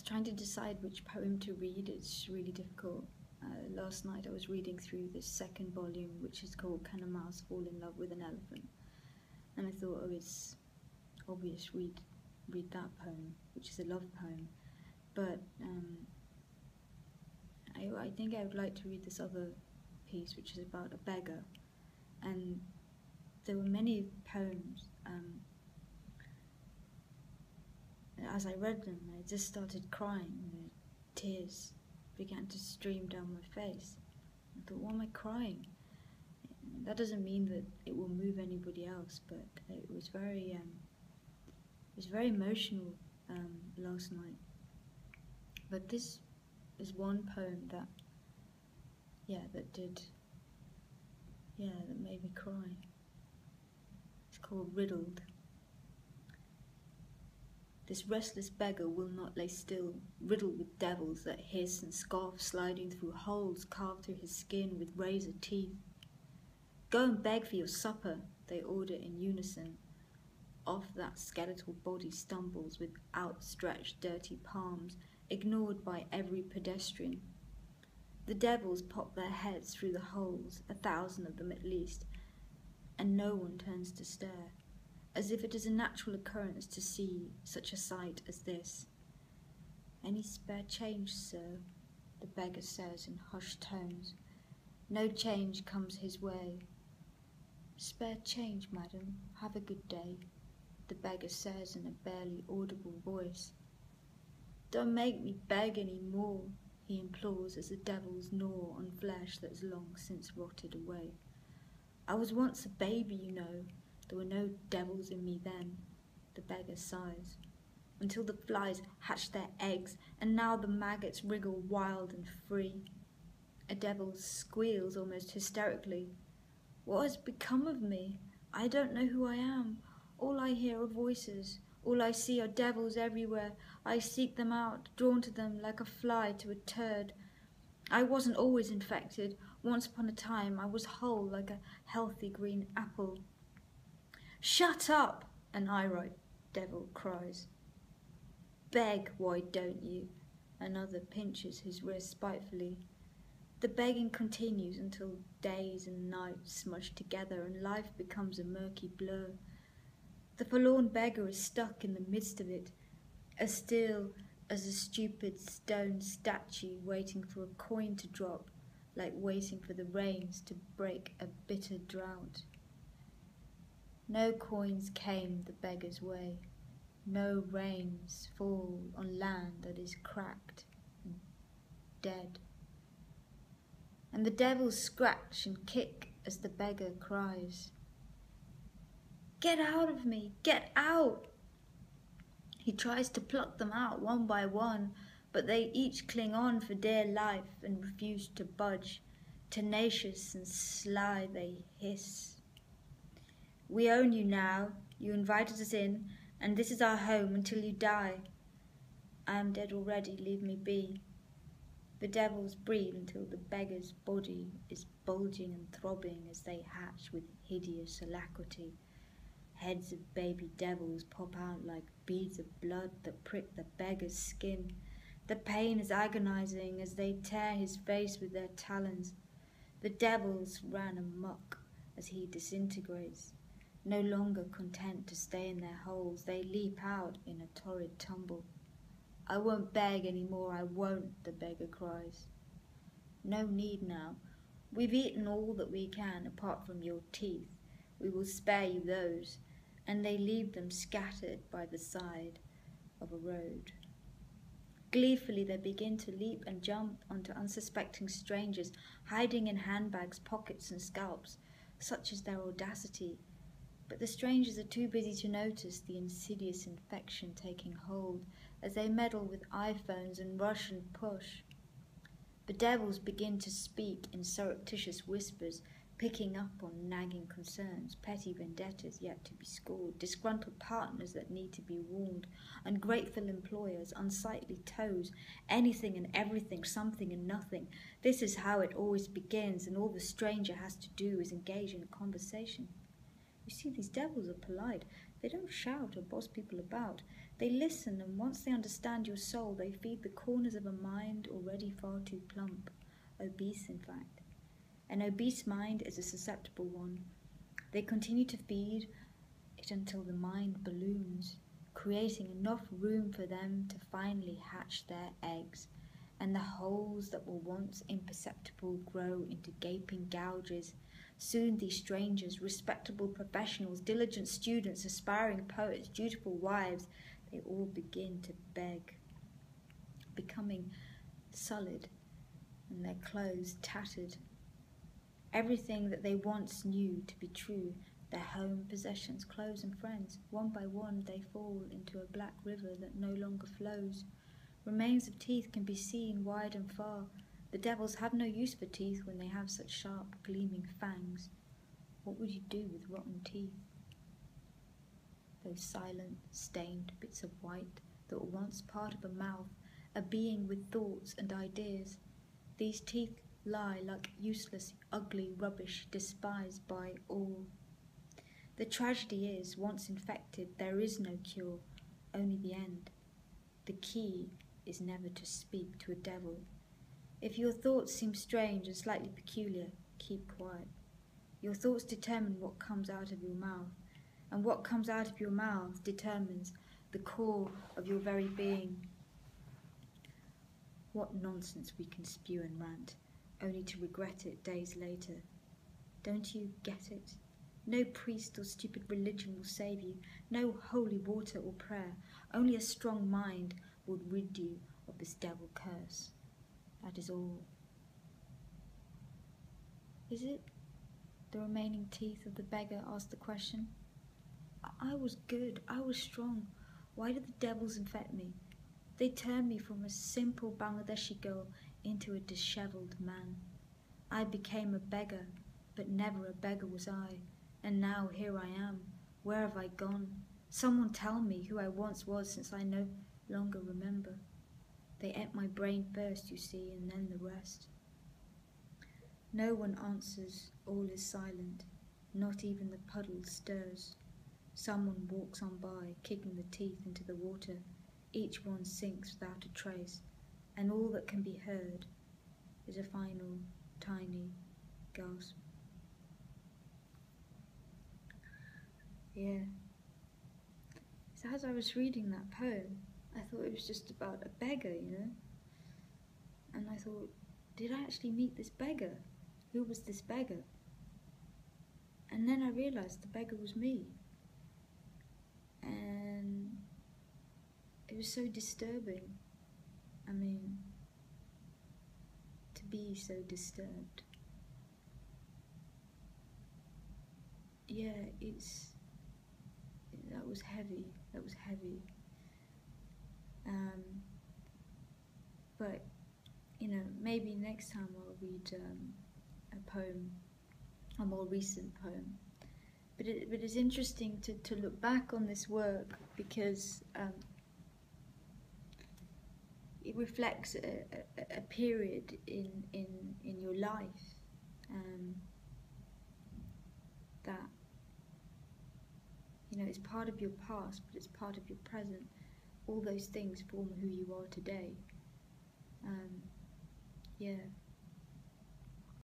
trying to decide which poem to read. It's really difficult. Last night I was reading through the second volume, which is called Can a Mouse Fall in Love with an Elephant? And I thought, oh, it's obvious, read that poem, which is a love poem. But I think I would like to read this other piece, which is about a beggar. And there were many poems. As I read them, I just started crying. The tears began to stream down my face. I thought, why am I crying? That doesn't mean that it will move anybody else, but it was very emotional last night. But this is one poem that made me cry. It's called Riddled. This restless beggar will not lay still, riddled with devils that hiss and scoff, sliding through holes carved through his skin with razor teeth. Go and beg for your supper, they order in unison. Off that skeletal body stumbles with outstretched dirty palms, ignored by every pedestrian. The devils pop their heads through the holes, 1,000 of them at least, and no one turns to stare, as if it is a natural occurrence to see such a sight as this. Any spare change, sir? The beggar says in hushed tones. No change comes his way. Spare change, madam, have a good day, the beggar says in a barely audible voice. Don't make me beg any more, he implores as the devils gnaw on flesh that has long since rotted away. I was once a baby, you know. There were no devils in me then, the beggar sighs, until the flies hatched their eggs, and now the maggots wriggle wild and free. A devil squeals almost hysterically. What has become of me? I don't know who I am. All I hear are voices. All I see are devils everywhere. I seek them out, drawn to them like a fly to a turd. I wasn't always infected. Once upon a time I was whole like a healthy green apple. Shut up! An irate devil cries. Beg, why don't you? Another pinches his wrist spitefully. The begging continues until days and nights smush together and life becomes a murky blur. The forlorn beggar is stuck in the midst of it, as still as a stupid stone statue waiting for a coin to drop, like waiting for the rains to break a bitter drought. No coins came the beggar's way. No rains fall on land that is cracked and dead. And the devils scratch and kick as the beggar cries. Get out of me! Get out! He tries to pluck them out one by one, but they each cling on for dear life and refuse to budge. Tenacious and sly they hiss. We own you now. You invited us in, and this is our home until you die. I am dead already, leave me be. The devils breathe until the beggar's body is bulging and throbbing as they hatch with hideous alacrity. Heads of baby devils pop out like beads of blood that prick the beggar's skin. The pain is agonizing as they tear his face with their talons. The devils ran amok as he disintegrates. No longer content to stay in their holes, they leap out in a torrid tumble. I won't beg any more, I won't, the beggar cries. No need now. We've eaten all that we can apart from your teeth. We will spare you those. And they leave them scattered by the side of a road. Gleefully they begin to leap and jump onto unsuspecting strangers, hiding in handbags, pockets and scalps. Such is their audacity. But the strangers are too busy to notice the insidious infection taking hold as they meddle with iPhones and rush and push. The devils begin to speak in surreptitious whispers, picking up on nagging concerns, petty vendettas yet to be scored, disgruntled partners that need to be warned, ungrateful employers, unsightly toes, anything and everything, something and nothing. This is how it always begins, and all the stranger has to do is engage in a conversation. You see, these devils are polite. They don't shout or boss people about. They listen, and once they understand your soul, they feed the corners of a mind already far too plump, obese in fact. An obese mind is a susceptible one. They continue to feed it until the mind balloons, creating enough room for them to finally hatch their eggs, and the holes that were once imperceptible grow into gaping gouges. Soon these strangers, respectable professionals, diligent students, aspiring poets, dutiful wives, they all begin to beg, becoming sullied and their clothes tattered. Everything that they once knew to be true, their home, possessions, clothes and friends, one by one they fall into a black river that no longer flows. Remains of teeth can be seen wide and far. The devils have no use for teeth when they have such sharp, gleaming fangs. What would you do with rotten teeth? Those silent, stained bits of white that were once part of a mouth, a being with thoughts and ideas. These teeth lie like useless, ugly rubbish despised by all. The tragedy is, once infected, there is no cure, only the end. The key is never to speak to a devil. If your thoughts seem strange and slightly peculiar, keep quiet. Your thoughts determine what comes out of your mouth, and what comes out of your mouth determines the core of your very being. What nonsense we can spew and rant, only to regret it days later. Don't you get it? No priest or stupid religion will save you, no holy water or prayer. Only a strong mind will rid you of this devil curse. That is all. Is it? The remaining teeth of the beggar asked the question. I was good, I was strong. Why did the devils infect me? They turned me from a simple Bangladeshi girl into a dishevelled man. I became a beggar, but never a beggar was I. And now here I am. Where have I gone? Someone tell me who I once was, since I no longer remember. They ate my brain first, you see, and then the rest. No one answers, all is silent. Not even the puddle stirs. Someone walks on by, kicking the teeth into the water. Each one sinks without a trace, and all that can be heard is a final, tiny gasp. Yeah. So as I was reading that poem, I thought it was just about a beggar, And I thought, did I actually meet this beggar? Who was this beggar? And then I realised the beggar was me. And it was so disturbing. I mean, to be so disturbed. Yeah, that was heavy. But, maybe next time I'll read a poem, a more recent poem. But it's interesting to look back on this work because it reflects a period in your life that it's part of your past, but it's part of your present. All those things form who you are today. Yeah.